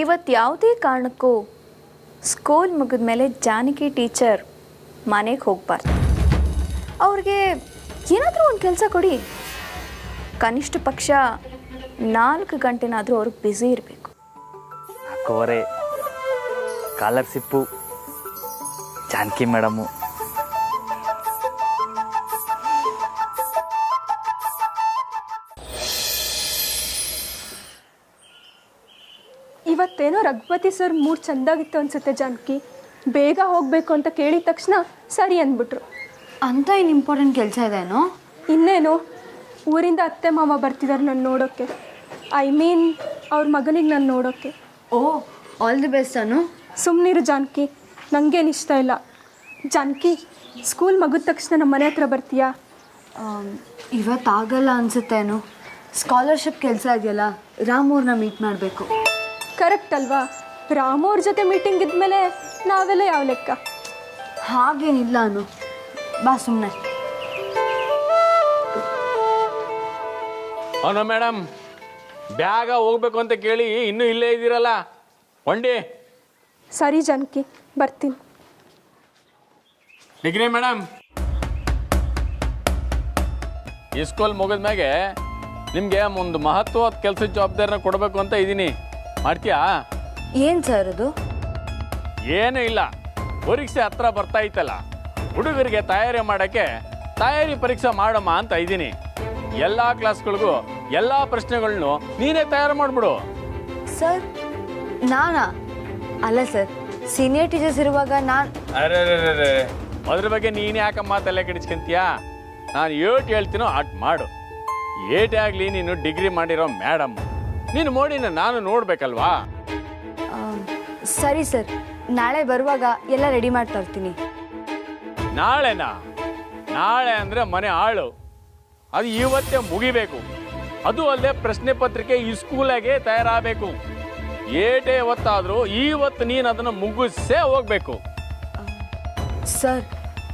ಇವತ್ತು ಯಾವುದೇ ಕಾರಣಕ್ಕೂ ಸ್ಕೂಲ್ ಮುಗಿದ ಮೇಲೆ ಜಾನಕಿ ಟೀಚರ್ ಮನೆಗೆ ಹೋಗಬಾರ್ದು. ಅವ್ರಿಗೆ ಏನಾದರೂ ಒಂದು ಕೆಲಸ ಕೊಡಿ. ಕನಿಷ್ಠ ಪಕ್ಷ 4 ಗಂಟೆನಾದರೂ ಅವ್ರಿಗೆ ಬ್ಯುಸಿ ಇರಬೇಕು. ಅಕ್ಕವರೇ, ಸ್ಕಾಲರ್ಶಿಪ್ಪು, ಜಾನಕಿ ಮೇಡಮು. ಇವತ್ತೇನೋ ರಘುಪತಿ ಸರ್ ಮೂಡ್ ಚೆಂದಾಗಿತ್ತು ಅನ್ಸುತ್ತೆ ಜಾನಕಿ. ಬೇಗ ಹೋಗಬೇಕು ಅಂತ ಕೇಳಿದ ತಕ್ಷಣ ಸರಿ ಅಂದ್ಬಿಟ್ರು. ಅಂತ ಏನು ಇಂಪಾರ್ಟೆಂಟ್ ಕೆಲಸ ಇದೆನೋ? ಇನ್ನೇನು, ಊರಿಂದ ಅತ್ತೆ ಮಾವ ಬರ್ತಿದ್ದಾರೆ ನಾನು ನೋಡೋಕ್ಕೆ. ಐ ಮೀನ್ ಅವ್ರ ಮಗನಿಗೆ ನಾನು ನೋಡೋಕ್ಕೆ. ಓ, ಆಲ್ ದಿ ಬೆಸ್ಟ್ ಅನು. ಸುಮ್ಮನಿರು ಜಾನಕಿ, ನನಗೇನು ಇಷ್ಟ ಇಲ್ಲ. ಜಾನಕಿ, ಸ್ಕೂಲ್ ಮುಗಿದ ತಕ್ಷಣ ನಮ್ಮ ಮನೆ ಹತ್ರ ಬರ್ತೀಯಾ? ಇವತ್ತಾಗಲ್ಲ ಅನಿಸುತ್ತೇನು. ಸ್ಕಾಲರ್ಶಿಪ್ ಕೆಲಸ ಇದೆಯಲ್ಲ, ರಾಮೂರ್ನ ಮೀಟ್ ಮಾಡಬೇಕು. ಕರೆಕ್ಟ್ ಅಲ್ವಾ? ರಾಮವ್ರ ಜೊತೆ ಮೀಟಿಂಗ್ ಇದ್ಮೇಲೆ ನಾವೆಲ್ಲ ಯಾವ ಲೆಕ್ಕ? ಹಾಗೇನಿಲ್ಲ ಅನು, ಬಾ ಸುಮ್ಮನೆ. ಅವನು ಮೇಡಮ್ ಬ್ಯಾಗ ಹೋಗ್ಬೇಕು ಅಂತ ಕೇಳಿ ಇನ್ನೂ ಇಲ್ಲೇ ಇದ್ದೀರಲ್ಲ, ಒಂಡಿ. ಸರಿ ಜಾನಕಿ, ಬರ್ತೀನಿ. ಡಿಗ್ರಿ ಮೇಡಮ್, ಈ ಸ್ಕೂಲ್ ಮುಗಿದ್ಮ್ಯಾಗೆ ನಿಮಗೆ ಒಂದು ಮಹತ್ವದ ಕೆಲಸದ ಜವಾಬ್ದಾರಿನ ಕೊಡಬೇಕು ಅಂತ ಇದ್ದೀನಿ. ಮಾಡ್ತೀಯಾ? ಏನು ಸರ್ ಅದು? ಏನೂ ಇಲ್ಲ, ಪರೀಕ್ಷೆ ಹತ್ರ ಬರ್ತಾ ಇತ್ತಲ್ಲ, ಹುಡುಗರಿಗೆ ತಯಾರಿ ಮಾಡೋಕ್ಕೆ ತಯಾರಿ ಪರೀಕ್ಷೆ ಮಾಡಮ್ಮ ಅಂತ ಇದ್ದೀನಿ. ಎಲ್ಲ ಕ್ಲಾಸ್ಗಳಿಗೂ ಎಲ್ಲ ಪ್ರಶ್ನೆಗಳನ್ನು ನೀನೇ ತಯಾರು ಮಾಡಿಬಿಡು. ಸರ್ ನಾನಾ? ಅಲ್ಲ ಸರ್, ಸೀನಿಯರ್ ಟೀಚರ್ಸ್ ಇರುವಾಗ ನಾನು. ಅರೆ ಅದ್ರ ಬಗ್ಗೆ ನೀನು ಯಾಕಮ್ಮ ತಲೆ ಕೆಡಿಸ್ಕೊಂತೀಯಾ? ನಾನು ಏಟ್ ಹೇಳ್ತೀನೋ ಅಟ್ ಮಾಡು. ಏಟೇ ಆಗಲಿ ನೀನು ಡಿಗ್ರಿ ಮಾಡಿರೋ ಮೇಡಮ್, ನೀನು ಮೋಡಿನ ನಾನು ನೋಡ್ಬೇಕಲ್ವಾ? ಸರಿ ಸರ್, ನಾಳೆ ಬರುವಾಗ ಎಲ್ಲ ರೆಡಿ ಮಾಡ್ತಾ ಇರ್ತೀನಿ. ನಾಳೆನಾ? ನಾಳೆ ಅಂದರೆ ಮನೆ ಆಳು, ಅದು ಇವತ್ತೇ ಮುಗಿಬೇಕು. ಅದು ಅಲ್ಲದೆ ಪ್ರಶ್ನೆ ಪತ್ರಿಕೆ ಈ ಸ್ಕೂಲಾಗೆ ತಯಾರಾಗಬೇಕು. ಏಟೇ ಹೊತ್ತಾದರೂ ಇವತ್ತು ನೀನು ಅದನ್ನು ಮುಗಿಸೇ ಹೋಗ್ಬೇಕು. ಸರ್,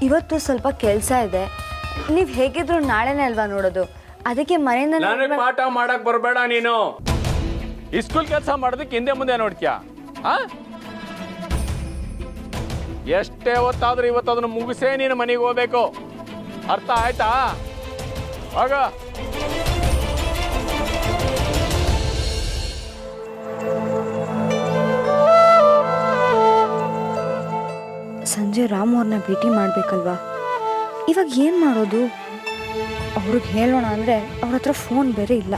ಇವತ್ತು ಸ್ವಲ್ಪ ಕೆಲಸ ಇದೆ. ನೀವು ಹೇಗಿದ್ರು ನಾಳೆನೇ ಅಲ್ವಾ ನೋಡೋದು, ಅದಕ್ಕೆ ಮನೆಯಿಂದ ನನಗೆ ಪಾಠ ಮಾಡಕ್ ಬರಬೇಡ ನೀನು. ಈ ಸ್ಕೂಲ್ ಕೆಲಸ ಮಾಡೋದಕ್ಕೆ ಹಿಂದೆ ಮುಂದೆ ನೋಡ್ತೀಯಾ? ಎಷ್ಟೇ ಹೊತ್ತಾದ್ರೂ ಇವತ್ತು ಅದನ್ನು ಮುಗಿಸೇ ನೀನು ಮನೆಗೆ ಹೋಗ್ಬೇಕು. ಅರ್ಥ ಆಯ್ತಾ? ಆಗ ಸಂಜೆ ರಾಮು ಅವ್ರನ್ನ ಭೇಟಿ ಮಾಡಬೇಕಲ್ವಾ? ಇವಾಗ ಏನು ಮಾಡೋದು? ಅವ್ರಿಗೆ ಹೇಳೋಣ ಅಂದರೆ ಅವ್ರ ಹತ್ರ ಫೋನ್ ಬೇರೆ ಇಲ್ಲ.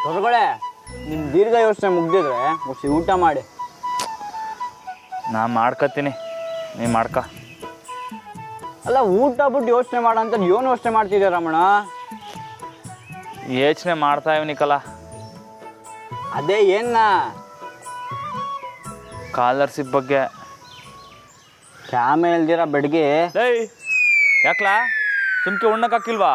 ದೊರಗಳೆ, ನಿಮ್ಮ ದೀರ್ಘ ಯೋಚನೆ ಮುಗ್ದಿದ್ರೆ ಮುಗಿಸಿ ಊಟ ಮಾಡಿ. ನಾ ಮಾಡ್ಕೊತೀನಿ, ನೀ ಮಾಡ್ಕ. ಅಲ್ಲ, ಊಟ ಬಿಟ್ಟು ಯೋಚನೆ ಮಾಡ ಅಂತ ಏನು ಯೋಚನೆ ಮಾಡ್ತಿದ್ದೆ ರಮಣ? ಯೋಚನೆ ಮಾಡ್ತಾ ಇವನಿಕಲ್ಲ, ಅದೇ ಏನ? ಸ್ಕಾಲರ್ಶಿಪ್ ಬಗ್ಗೆ. ಕ್ಯಾಮೆ ಇಲ್ದಿರ ಬೆಡ್ಗೆ ಯಾಕ್ಲಾ ಸುಮ್ಕೆ ಉಣ್ಣಕ್ಕಾಕಿಲ್ವಾ?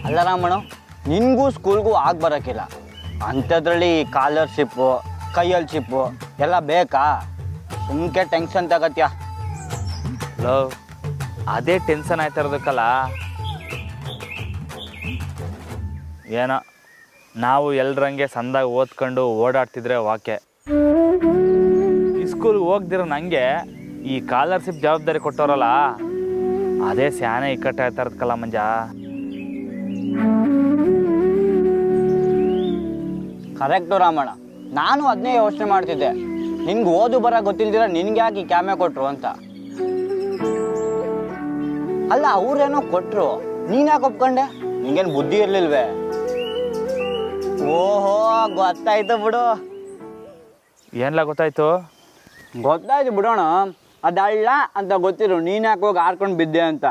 ಅಲ್ಲ ರಾಮಣ್ಣ, ನಿನಗೂ ಸ್ಕೂಲ್ಗೂ ಆಗಿ ಬರೋಕ್ಕಿಲ್ಲ ಅಂಥದ್ರಲ್ಲಿ ಸ್ಕಾಲರ್ಶಿಪ್ಪು ಕೈಯಲ್ಲಿ ಶಿಪ್ಪು ಎಲ್ಲ ಬೇಕಾ? ಸುಮ್ಕೆ ಟೆನ್ಷನ್ ತಗತ್ಯ. ಲವ್, ಅದೇ ಟೆನ್ಷನ್ ಆಯ್ತಾ ಇರೋದಕ್ಕಲ್ಲ. ಏನೋ ನಾವು ಎಲ್ರಂಗೆ ಸಂದಾಗ ಓದ್ಕೊಂಡು ಓಡಾಡ್ತಿದ್ರೆ ವಾಕೆ. ಈ ಸ್ಕೂಲ್ಗೆ ಹೋಗ್ದಿರೋ ನನಗೆ ಈ ಸ್ಕಾಲರ್ಶಿಪ್ ಜವಾಬ್ದಾರಿ ಕೊಟ್ಟವರಲ್ಲ, ಅದೇ ಸ್ಯಾನೆ ಇಕ್ಕಟ್ಟಾಯ್ತಾ ಇರೋದಕ್ಕಲ್ಲ ಮಂಜ. ಕರೆಕ್ಟು ರಾಮಣ್ಣ, ನಾನು ಅದನ್ನೇ ಯೋಚನೆ ಮಾಡ್ತಿದ್ದೆ. ನಿನ್ಗೆ ಓದು ಬರ ಗೊತ್ತಿಲ್ದಿರ ನಿನ್ಗೆ ಯಾಕೆ ಈ ಕ್ಯಾಮೆ ಕೊಟ್ರು ಅಂತ. ಅಲ್ಲ, ಅವ್ರೇನೋ ಕೊಟ್ರು, ನೀನ್ ಯಾಕೆ ಒಪ್ಕೊಂಡೆ? ನಿಂಗೇನು ಬುದ್ಧಿ ಇರ್ಲಿಲ್ವೇ? ಓಹೋ, ಗೊತ್ತಾಯ್ತು ಬಿಡು. ಏನ್ಲ ಗೊತ್ತಾಯ್ತು? ಗೊತ್ತಾಯ್ತು ಬಿಡೋಣ. ಅದಲ್ಲ ಅಂತ ಗೊತ್ತಿರು, ನೀನ್ ಯಾಕೆ ಹೋಗಿ ಆರ್ಕೊಂಡು ಬಿದ್ದೆ ಅಂತ.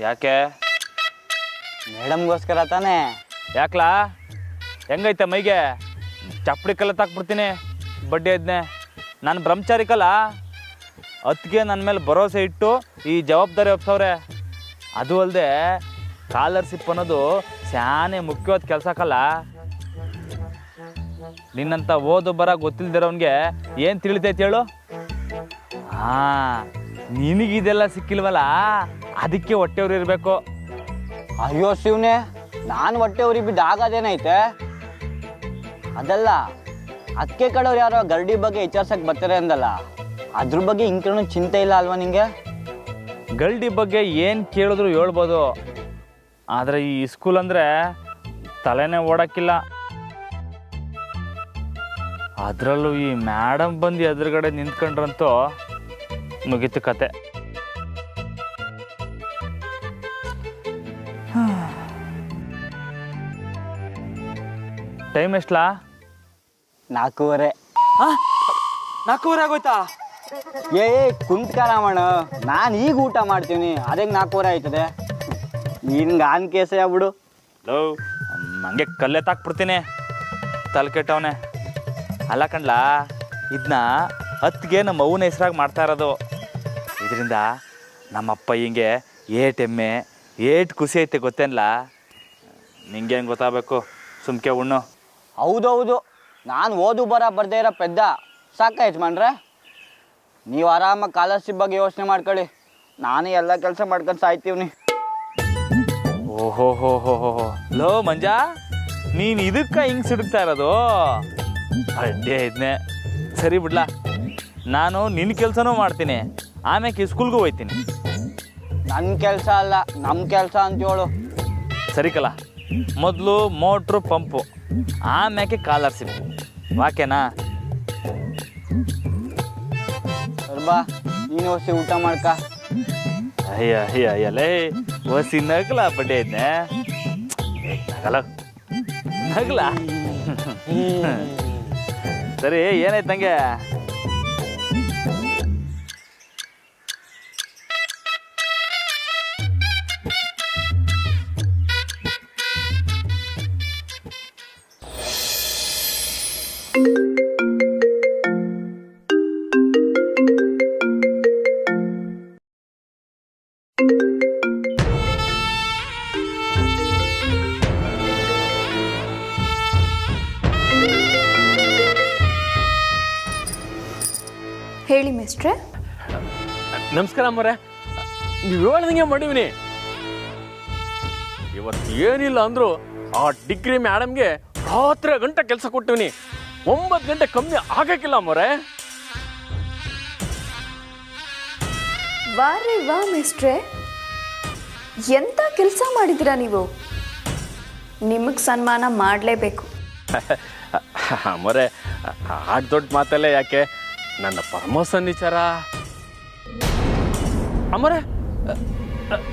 ಯಾಕೆ? ಮೇಡಮ್ಗೋಸ್ಕರ ತಾನೇ. ಯಾಕ್ಲಾ? ಹೆಂಗೈತೆ ಮೈಗೆ? ಚಪ್ಪಡಿ ಕಲ್ಲ ತಾಕ್ಬಿಡ್ತೀನಿ ಬಡ್ಡಿ ಅದನ್ನೇ. ನಾನು ಬ್ರಹ್ಮಚಾರಿಕಲ್ಲ, ಅದಕ್ಕೆ ನನ್ನ ಮೇಲೆ ಭರೋಸೆ ಇಟ್ಟು ಈ ಜವಾಬ್ದಾರಿ ಒಪ್ಸವ್ರೆ. ಅದು ಅಲ್ಲದೆ ಸ್ಕಾಲರ್ಶಿಪ್ ಅನ್ನೋದು ಶಾನೆ ಮುಖ್ಯವಾದ ಕೆಲಸಕ್ಕಲ್ಲ. ನಿನ್ನಂತ ಓದು ಬರ ಗೊತ್ತಿಲ್ದಿರೋನ್ಗೆ ಏನು ತಿಳಿತೈತೆ ಹೇಳು? ನಿನಗಿದೆಲ್ಲ ಸಿಕ್ಕಿಲ್ವಲ್ಲ, ಅದಕ್ಕೆ ಹೊಟ್ಟೆವ್ರು ಇರಬೇಕು. ಅಯ್ಯೋ ಶಿವನೇ, ನಾನು ಹೊಟ್ಟೆವ್ರಿಗೆ ಬಿದ್ದು ಆಗೋದೇನೈತೆ? ಅದಲ್ಲ, ಅಕ್ಕೆ ಕಡೆಯವ್ರು ಯಾರೋ ಗರಡಿ ಬಗ್ಗೆ ವಿಚಾರ್ಸಕ್ಕೆ ಬರ್ತಾರೆ ಅಂದಲ್ಲ, ಅದ್ರ ಬಗ್ಗೆ ಇಂಕೇನು ಚಿಂತೆ ಇಲ್ಲ ಅಲ್ವಾ ನಿಂಗೆ? ಗಲ್ಡಿ ಬಗ್ಗೆ ಏನು ಕೇಳಿದ್ರು ಹೇಳ್ಬೋದು, ಆದರೆ ಈ ಸ್ಕೂಲ್ ಅಂದರೆ ತಲೆನೇ ಓಡಕ್ಕಿಲ್ಲ. ಅದರಲ್ಲೂ ಈ ಮೇಡಮ್ ಬಂದು ಎದುರುಗಡೆ ನಿಂತ್ಕೊಂಡ್ರಂತೂ ಮುಗೀತು ಕತೆ. ಟೈಮ್ ಎಷ್ಟಲಾ? 4:15. 4:15 ಆಗೋಯ್ತಾ? ಏ ಕುಂತ್ಕರಾಮಣ್ಣ, ನಾನು ಈಗ ಊಟ ಮಾಡ್ತೀನಿ, ಅದಕ್ಕೆ 4:15 ಆಯ್ತದೆ. ನಿನ್ಗೆ ಆನ್ ಕೇಸೇ ಆಗ್ಬಿಡು. ಹಂಗೆ ಕಲ್ಲೆ ತಾಕ್ಬಿಡ್ತೀನಿ, ತಲೆ ಕೆಟ್ಟವನೆ. ಅಲ್ಲ ಕಣ್ಲಾ, ಇದನ್ನ ಹತ್ತಿಗೆ ನಮ್ಮ ಅವ್ವನ ಹೆಸ್ರಾಗಿ ಮಾಡ್ತಾ ಇರೋದು. ಇದರಿಂದ ನಮ್ಮಪ್ಪ ಹಿಂಗೆ ಏಟ್ ಎಮ್ಮೆ ಏಟ್ ಖುಷಿ ಐತೆ ಗೊತ್ತೇನಲ್ಲ? ನಿಂಗೇನು ಗೊತ್ತಾಗಬೇಕು, ಸುಮ್ಕೆ ಉಣ್ಣು. ಹೌದೌದು, ನಾನು ಓದು ಬರ ಬರ್ದೇ ಇರೋ ಪೆದ್ದ ಸಾಕ ಯಜಮಾನ್ರೆ. ನೀವು ಆರಾಮಾಗಿ ಸ್ಕಾಲರ್ಶಿಪ್ ಬಗ್ಗೆ ಯೋಚನೆ ಮಾಡ್ಕೊಳ್ಳಿ, ನಾನೇ ಎಲ್ಲ ಕೆಲಸ ಮಾಡ್ಕೊಂಡು ಸಾಯ್ತೀವ್ನಿ. ಓಹೋ ಹೋ ಹೋ ಹೋ ಹೋ ಲೋ ಮಂಜಾ, ನೀನು ಇದಕ್ಕೆ ಹಿಂಗೆ ಸಿಡುಕ್ತಾ ಇರೋದು? ಅಡ್ಡೆ ಇದನ್ನೇ ಸರಿ ಬಿಡ್ಲಾ, ನಾನು ನಿನ್ನ ಕೆಲಸನೂ ಮಾಡ್ತೀನಿ, ಆಮ್ಯಾಕೆ ಸ್ಕೂಲ್ಗೂ ಹೋಗ್ತೀನಿ. ನನ್ನ ಕೆಲಸ ಅಲ್ಲ, ನಮ್ಮ ಕೆಲಸ ಅಂತ ಹೇಳು. ಸರಿ ಕಲ, ಮೊದಲು ಮೋಟ್ರು ಪಂಪು, ಆಮ್ಯಾಕೆ ಸ್ಕಾಲರ್ಶಿಪ್, ವಾಕೆನಾ? ಬಾ, ನೀನು ಹೊಸಿ ಊಟ ಮಾಡ್ಕ. ಅಯ್ಯ ಅಯ್ಯ ಅಯ್ಯಲೇ, ಹೊಸಿ ನಗಲ ಬಡ್ಡೆ ಇದನ್ನೇ ನಗಲ ನಗಲ. ಸರಿ, ಏನಾಯ್ತು ನಂಗೆ? ಹೇಳಿ ಮಿಸ್ಟ್ರೆ. ನಮಸ್ಕಾರ ಅಮ್ಮರೇ, ನೀವು ಹೇಳ್ದಂಗೆ ಮಾಡಿವಿನಿ. ಇವತ್ತು ಏನಿಲ್ಲ ಅಂದ್ರು ಆ ಡಿಗ್ರಿ ಮೇಡಮ್ಗೆ ರಾತ್ರಿ ಗಂಟೆ ಕೆಲಸ ಕೊಟ್ಟಿವಿನಿ. 9 ಗಂಟೆ ಕಮ್ಮಿ ಆಗಕ್ಕಿಲ್ಲ ಅಮ್ಮರೇ. ವಾರೇ ವಾ ಮಿಸ್ಟ್ರೆ, ಎಂಥ ಕೆಲಸ ಮಾಡಿದ್ದೀರಾ ನೀವು. ನಿಮಗೆ ಸನ್ಮಾನ ಮಾಡಲೇಬೇಕು. ಅಮ್ಮರೇ, ಆಟ ದೊಡ್ಡ ಮಾತಲ್ಲೇ ಯಾಕೆ, ನನ್ನ ಪ್ರಮೋಷನ್ ವಿಚಾರ. ಅಮ್ಮರೇ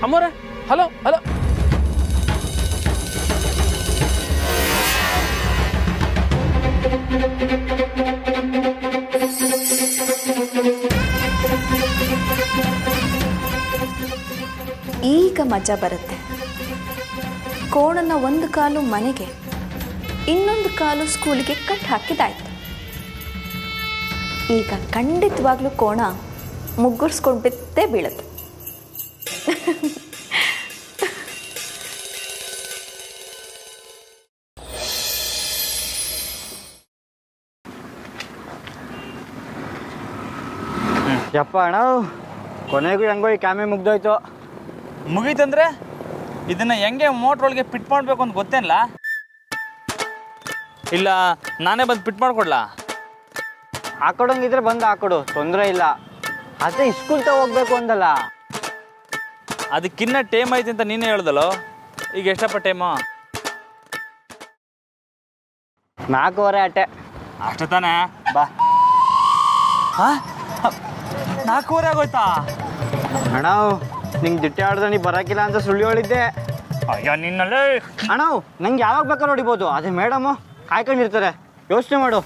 ಅಮ್ಮರೇ, ಹಲೋ ಹಲೋ. ಈಗ ಮಜಾ ಬರುತ್ತೆ. ಕೋಣನ ಒಂದು ಕಾಲು ಮನೆಗೆ, ಇನ್ನೊಂದು ಕಾಲು ಸ್ಕೂಲಿಗೆ ಕಟ್ ಹಾಕಿದಾಯ್ತು. ಈಗ ಖಂಡಿತವಾಗ್ಲೂ ಕೋಣ ಮುಗ್ಗುರ್ಸ್ಕೊಂಡು ಬಿತ್ತೇ ಬೀಳುತ್ತೆ. ಯಪ್ಪ ಅಣ್ಣ, ಕೊನೆಗೂ ಹೆಂಗೋ ಈ ಕ್ಯಾಮೆ ಮುಗ್ದೋಯ್ತು. ಮುಗೀತಂದ್ರೆ ಇದನ್ನ ಹೆಂಗೆ ಮೋಟ್ರೊಳಗೆ ಫಿಟ್ ಮಾಡಬೇಕು ಅಂತ ಗೊತ್ತೇನಲ್ಲ? ಇಲ್ಲ ನಾನೇ ಬಂದು ಫಿಟ್ ಮಾಡ್ಕೊಡ್ಲಾ? ಹಾಕೊಡಂಗಿದ್ರೆ ಬಂದು ಹಾಕೊಡು, ತೊಂದರೆ ಇಲ್ಲ. ಅದೇ ಸ್ಕೂಲ್ ಹೋಗ್ಬೇಕು ಅಂದಲ್ಲ. ಅದಕ್ಕಿನ್ನ ಟೈಮ್ ಐತೆ ಅಂತ ನೀನೇ ಹೇಳ್ದಲ್ಲೋ. ಈಗ ಎಷ್ಟಪ್ಪ ಟೈಮು? 4:15 ಅಟ್ಟೆ. ಅಷ್ಟೇ ತಾನೇ? ಬಾ. 4:15 ಆಗೋಯ್ತಾ? ಅಣ್ಣ, ನಿಂಗೆ ದಿಟ್ಟೆ ಆಡಿದ್ರೆ ನೀ ಬರೋಕ್ಕಿಲ್ಲ ಅಂತ ಸುಳ್ಳು ಹೇಳಿದ್ದೆ. ಅಯ್ಯೋ ನಿನ್ನಲ್ಲೇ. ಅಣ್ಣ, ನಂಗೆ ಯಾವಾಗ ಬೇಕಾದ್ರೂ ಹೊಡಿಬೋದು, ಅದೇ ಮೇಡಮು ಕಾಯ್ಕೊಂಡಿರ್ತಾರೆ, ಯೋಚನೆ ಮಾಡು.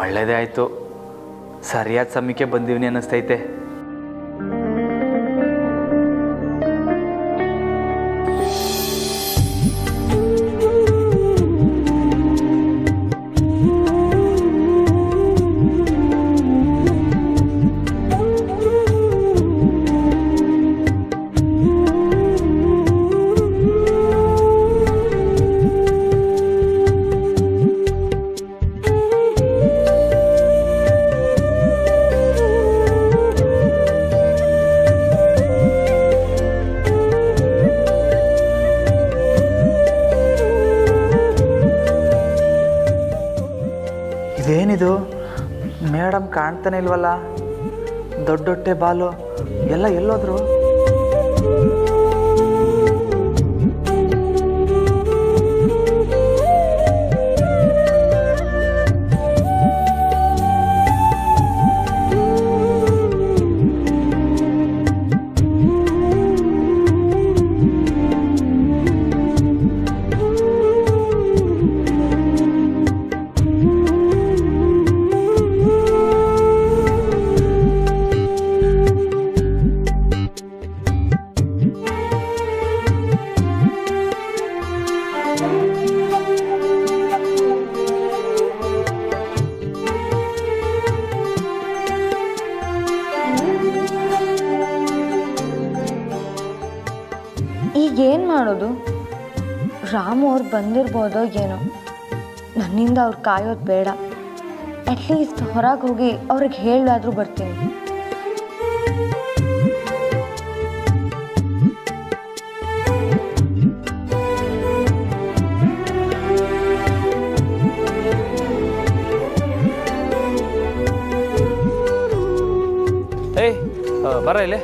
ಒಳ್ಳೆಯದೇ ಆಯಿತು, ಸರಿಯಾದ ಸಮಯಕ್ಕೆ ಬಂದೀವಿ ಅನ್ನಿಸ್ತೈತೆ. ಇದೇನಿದು ಮೇಡಮ್ ಕಾಣ್ತಾನೆ ಇಲ್ವಲ್ಲ? ದೊಡ್ಡೊಟ್ಟೆ ಬಾಲು ಎಲ್ಲ ಎಲ್ಲೋದ್ರು? ಈಗೇನು ಮಾಡೋದು? ರಾಮು ಅವ್ರು ಬಂದಿರ್ಬೋದೋ ಏನೋ. ನನ್ನಿಂದ ಅವ್ರು ಕಾಯೋದು ಬೇಡ. ಅಟ್ಲೀಸ್ಟ್ ಹೊರಗೆ ಹೋಗಿ ಅವ್ರಿಗೆ ಹೇಳಾದರೂ ಬರ್ತೀನಿ. ಏಯ್ ಬರ ಇಲ್ಲಿ.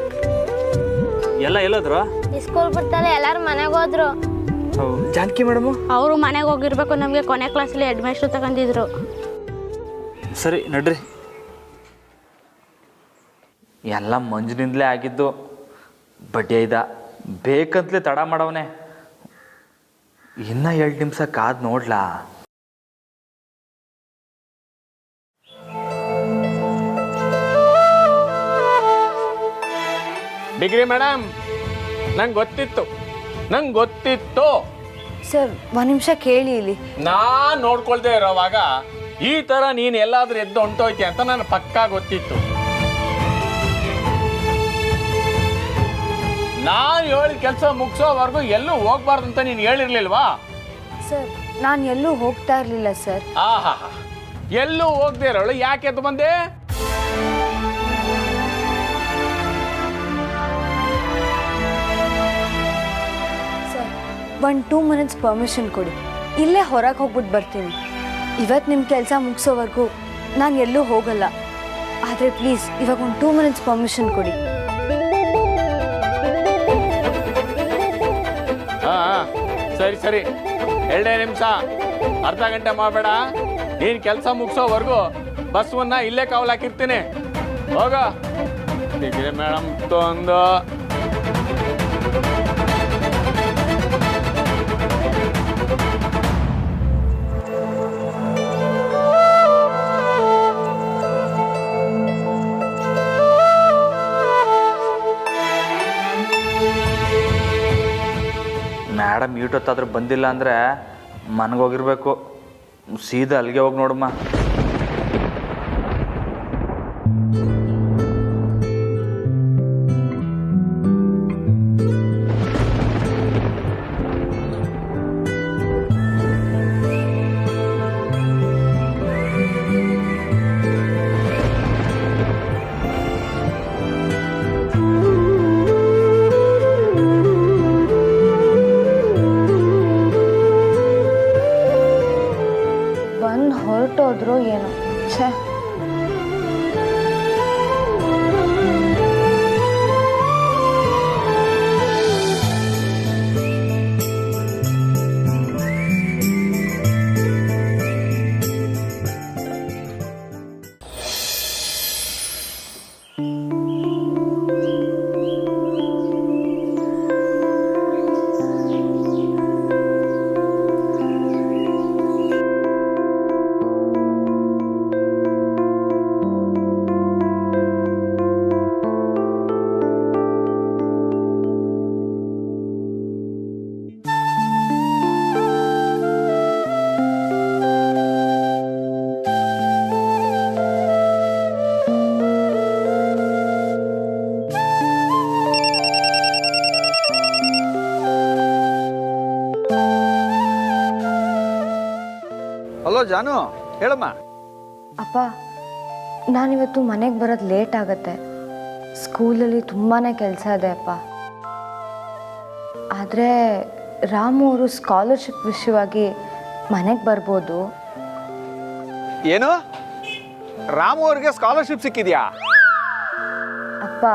ಎಲ್ಲ ಎಲ್ಲೋದ್ರು? ಸ್ಕೂಲ್ ಬಿಡ್ತಾರೆ ಎಲ್ಲರೂ ಮನೆಗೆ ಹೋದ್ರು. ಜಾನಕಿ ಮೇಡಮು? ಅವರು ಮನೆಗೆ ಹೋಗಿರ್ಬೇಕು. ನಮಗೆ ಕೊನೆ ಕ್ಲಾಸಲ್ಲಿ ಅಡ್ಮಿಷನ್ ತಗೊಂಡಿದ್ರು. ಸರಿ ನಡ್ರಿ. ಎಲ್ಲ ಮಂಜಿನಿಂದಲೇ ಆಗಿದ್ದು. ಬಡ್ಡಿ ಐದ ಬೇಕಂತಲೇ ತಡ ಮಾಡವನೆ. ಇನ್ನ 2 ನಿಮಿಷ ಕಾದ್ ನೋಡ್ಲಾ. ಡಿಗ್ರಿ ಮೇಡಮ್, ನಂಗೆ ಗೊತ್ತಿತ್ತು. ಸರ್ 1 ನಿಮಿಷ ಕೇಳಿ ಇಲ್ಲಿ. ನಾನ್ ನೋಡ್ಕೊಳ್ದೆ ಇರೋವಾಗ ಈ ತರ ನೀನ್ ಎಲ್ಲಾದ್ರೂ ಎದ್ದು ಹೊಂಟೋಯ್ತಿ ಅಂತ ನನಗೆ ಪಕ್ಕಾ ಗೊತ್ತಿತ್ತು. ನಾನು ಹೇಳಿದ ಕೆಲಸ ಮುಗಿಸೋವರೆಗೂ ಎಲ್ಲೂ ಹೋಗ್ಬಾರ್ದು ಅಂತ ನೀನು ಹೇಳಿರ್ಲಿಲ್ವಾ? ಸರ್ ನಾನು ಎಲ್ಲೂ ಹೋಗ್ತಾ ಇರಲಿಲ್ಲ ಸರ್. ಆಹಾ, ಎಲ್ಲೂ ಹೋಗದೆ ಇರೋಳು ಯಾಕೆ ಎದ್ದು ಬಂದೆ? ಸರ್ 1-2 ಮಿನಿಟ್ಸ್ ಪರ್ಮಿಷನ್ ಕೊಡಿ. ಇಲ್ಲೇ ಹೊರಗೆ ಹೋಗ್ಬಿಟ್ಟು ಬರ್ತೀನಿ. ಇವತ್ತು ನಿಮ್ಮ ಕೆಲಸ ಮುಗಿಸೋವರೆಗೂ ನಾನು ಎಲ್ಲೂ ಹೋಗಲ್ಲ. ಆದರೆ ಪ್ಲೀಸ್ ಇವಾಗ 2 ಮಿನಿಟ್ಸ್ ಪರ್ಮಿಷನ್ ಕೊಡಿ. ಸರಿ 2 ನಿಮಿಷ, ಅರ್ಧ ಗಂಟೆ ಮಾಡಬೇಡ. ನೀನು ಕೆಲಸ ಮುಗಿಸೋವರೆಗೂ ಬಸ್ವನ್ನ ಇಲ್ಲೇ ಕಾವಲು ಹಾಕಿರ್ತೀನಿ. ಹೋಗ. ಡಿಗ್ರಿ ಮೇಡಮ್ ತೊಂದು ಮೇಡಮ್ ಈಟೊತ್ತಾದ್ರೂ ಬಂದಿಲ್ಲ ಅಂದರೆ ಮನಗೋಗಿರ್ಬೇಕು. ಸೀದಾ ಅಲ್ಲಿಗೆ ಹೋಗಿ ನೋಡಮ್ಮ. ಹೊರಟೋದ್ರು ಏನೋ. ಛೇ, ಹಲೋ ಜಾನು, ಹೇಳಮ್ಮ. ಅಪ್ಪ, ನಾನಿವತ್ತು ಮನೆಗೆ ಬರೋದು ಲೇಟ್ ಆಗುತ್ತೆ. ಸ್ಕೂಲಲ್ಲಿ ತುಂಬಾ ಕೆಲಸ ಇದೆ ಅಪ್ಪ. ಆದರೆ ರಾಮು ಅವರು ಸ್ಕಾಲರ್ಶಿಪ್ ವಿಷಯವಾಗಿ ಮನೆಗೆ ಬರ್ಬೋದು. ಏನು, ರಾಮು ಅವ್ರಿಗೆ ಸ್ಕಾಲರ್ಶಿಪ್ ಸಿಕ್ಕಿದ್ಯಾ? ಅಪ್ಪ,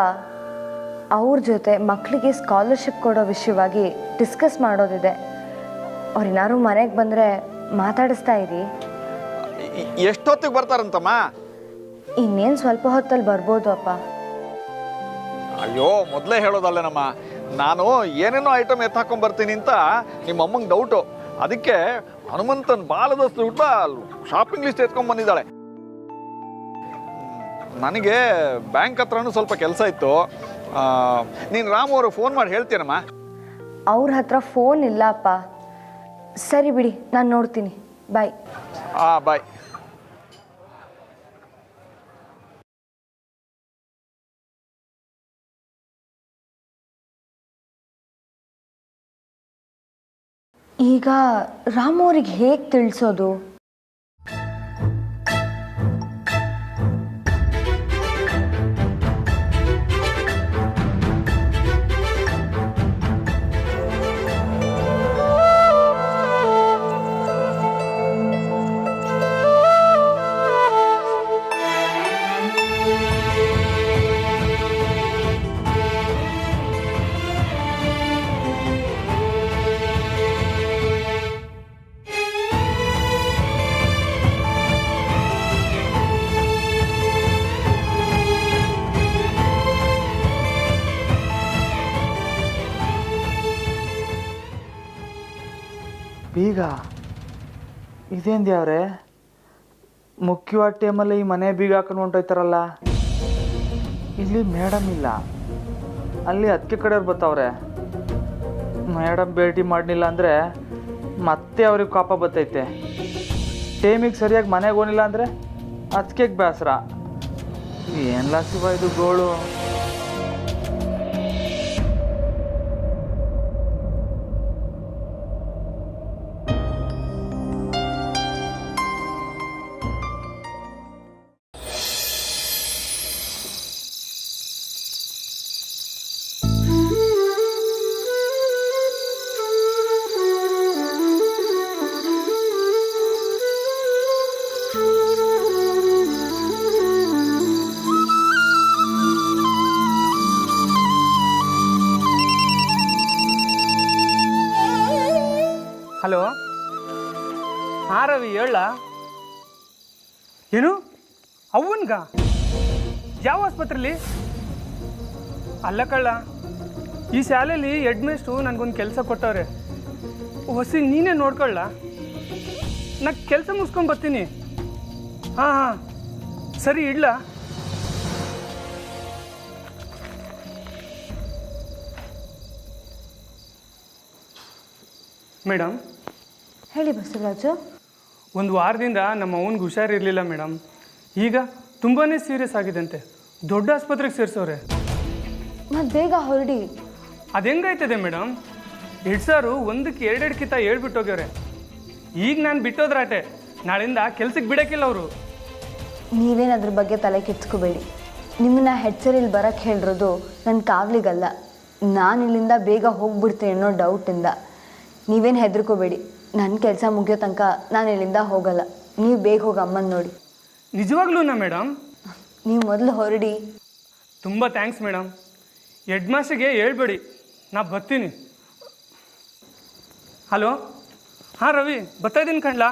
ಅವ್ರ ಜೊತೆ ಮಕ್ಕಳಿಗೆ ಸ್ಕಾಲರ್ಶಿಪ್ ಕೊಡೋ ವಿಷಯವಾಗಿ ಡಿಸ್ಕಸ್ ಮಾಡೋದಿದೆ. ಅವ್ರೇನಾದ್ರು ಮನೆಗೆ ಬಂದರೆ ಮಾತಾಡಿಸ್ತಾ ಇರಿ. ಎಷ್ಟೊತ್ತಿಗೆ ಬರ್ತಾರಂತಮ್ಮ? ಇನ್ನೇನು ಸ್ವಲ್ಪ ಹೊತ್ತಲ್ಲಿ ಬರ್ಬೋದು ಅಪ್ಪ. ಅಯ್ಯೋ, ಮೊದಲೇ ಹೇಳೋದಲ್ಲೇನಮ್ಮ, ನಾನು ಏನೇನೋ ಐಟಮ್ ಎತ್ತಾಕೊಂಡ್ ಬರ್ತೀನಿ ಅಂತ ನಿಮ್ಮ ಅಮ್ಮಂಗೆ ಡೌಟು. ಅದಕ್ಕೆ ಹನುಮಂತನ್ ಬಾಲದಷ್ಟು ಊಟ ಶಾಪಿಂಗ್ ಲಿಸ್ಟ್ ಎತ್ಕೊಂಡ್ ಬಂದಿದ್ದಾಳೆ. ನನಗೆ ಬ್ಯಾಂಕ್ ಹತ್ರನೂ ಸ್ವಲ್ಪ ಕೆಲಸ ಇತ್ತು. ನೀನು ರಾಮು ಅವ್ರಿಗೆ ಫೋನ್ ಮಾಡಿ ಹೇಳ್ತೀನಮ್ಮ. ಅವ್ರ ಹತ್ರ ಫೋನ್ ಇಲ್ಲ ಅಪ್ಪ. ಸರಿ ಬಿಡಿ, ನಾನು ನೋಡ್ತೀನಿ. ಬಾಯ್. ಬಾಯ್. ಈಗ ರಾಮು ಅವ್ರಿಗೆ ಹೇಗೆ ತಿಳಿಸೋದು? ಬೀಗ ಇದೇನು ದೇವ್ರೆ, ಮುಖ್ಯವಾದ ಟೈಮಲ್ಲಿ ಈ ಮನೆ ಬೀಗ ಹಾಕೊಂಡು ಹೊಂಟೋಯ್ತಾರಲ್ಲ. ಇಲ್ಲಿ ಮೇಡಮ್ ಇಲ್ಲ, ಅಲ್ಲಿ ಅದಕ್ಕೆ ಕಡೆಯವ್ರು ಬರ್ತಾವ್ರೆ. ಮೇಡಮ್ ಭೇಟಿ ಮಾಡಲಿಲ್ಲ ಅಂದರೆ ಮತ್ತೆ ಅವ್ರಿಗೆ ಕೋಪ ಬರ್ತೈತೆ. ಟೈಮಿಗೆ ಸರಿಯಾಗಿ ಮನೆಗೆ ಹೋಗಿಲ್ಲ ಅಂದರೆ ಅದಕ್ಕೆ ಬೇಸರ. ಏನ್ಲ ಶಿವ ಇದು ಗೋಳು. ಹಲೋ, ಹಾಂ ರವಿ, ಹೇಳ. ಏನು ಅವನ್ಗ? ಯಾವ ಆಸ್ಪತ್ರೆಯಲ್ಲಿ? ಅಲ್ಲ ಕಳ್ಳ, ಈ ಶಾಲೆಯಲ್ಲಿ ಹೆಡ್ ಮೇಸ್ಟ್ರು ನನಗೊಂದು ಕೆಲಸ ಕೊಟ್ಟವ್ರೆ. ಹೊಸಿ ನೀನೇ ನೋಡ್ಕೊಳ್ಳ. ನಾ ಕೆಲಸ ಮುಗಿಸ್ಕೊಂಡು ಬರ್ತೀನಿ. ಹಾಂ ಹಾಂ, ಸರಿ, ಇಡ್ಲ. ಮೇಡಮ್. ಹೇಳಿ ಬಸವರಾಜು. ಒಂದು ವಾರದಿಂದ ನಮ್ಮ ಅವನಿಗೆ ಹುಷಾರಿರಲಿಲ್ಲ ಮೇಡಮ್. ಈಗ ತುಂಬಾ ಸೀರಿಯಸ್ ಆಗಿದಂತೆ. ದೊಡ್ಡ ಆಸ್ಪತ್ರೆಗೆ ಸೇರಿಸೋರೆ. ಮತ್ತು ಬೇಗ ಹೊರಡಿ. ಅದು ಹೆಂಗಾಯ್ತದೆ ಮೇಡಮ್? ಹೆಡ್ ಸಾರು ಒಂದಕ್ಕೆ ಎರಡೆರಡು ಕಿತ್ತ ಹೇಳ್ಬಿಟ್ಟೋಗ್ಯವ್ರೆ. ಈಗ ನಾನು ಬಿಟ್ಟೋದ್ರಾಟೆ, ನಾಳಿಂದ ಕೆಲ್ಸಕ್ಕೆ ಬಿಡೋಕ್ಕಿಲ್ಲ ಅವರು. ನೀವೇನು ಅದ್ರ ಬಗ್ಗೆ ತಲೆ ಕೆಡ್ಸ್ಕೋಬೇಡಿ. ನಿಮ್ಮನ್ನ ಹೆಡ್ ಸರ್ ಇಲ್ಲಿ ಬರೋಕ್ಕೆ ಹೇಳಿರೋದು ನನ್ನ ಕಾಗ್ಲಿಗಲ್ಲ. ನಾನು ಇಲ್ಲಿಂದ ಬೇಗ ಹೋಗ್ಬಿಡ್ತೀನಿ ಅನ್ನೋ ಡೌಟಿಂದ. ನೀವೇನು ಹೆದರ್ಕೋಬೇಡಿ. ನನ್ನ ಕೆಲಸ ಮುಗಿಯೋ ತನಕ ನಾನು ಇಲ್ಲಿಂದ ಹೋಗಲ್ಲ. ನೀವು ಬೇಗ ಹೋಗಿ ಅಮ್ಮನ ನೋಡಿ. ನಿಜವಾಗ್ಲೂನಾ ಮೇಡಮ್? ನೀವು ಮೊದಲು ಹೊರಡಿ. ತುಂಬ ಥ್ಯಾಂಕ್ಸ್ ಮೇಡಮ್. ಹೆಡ್ ಮಾಸ್ಟರ್ಗೆ ಹೇಳ್ಬೇಡಿ, ನಾ ಬರ್ತೀನಿ. ಹಲೋ, ಹಾಂ ರವಿ, ಬರ್ತಾಯಿದ್ದೀನಿ ಕಣ್ಲಾ.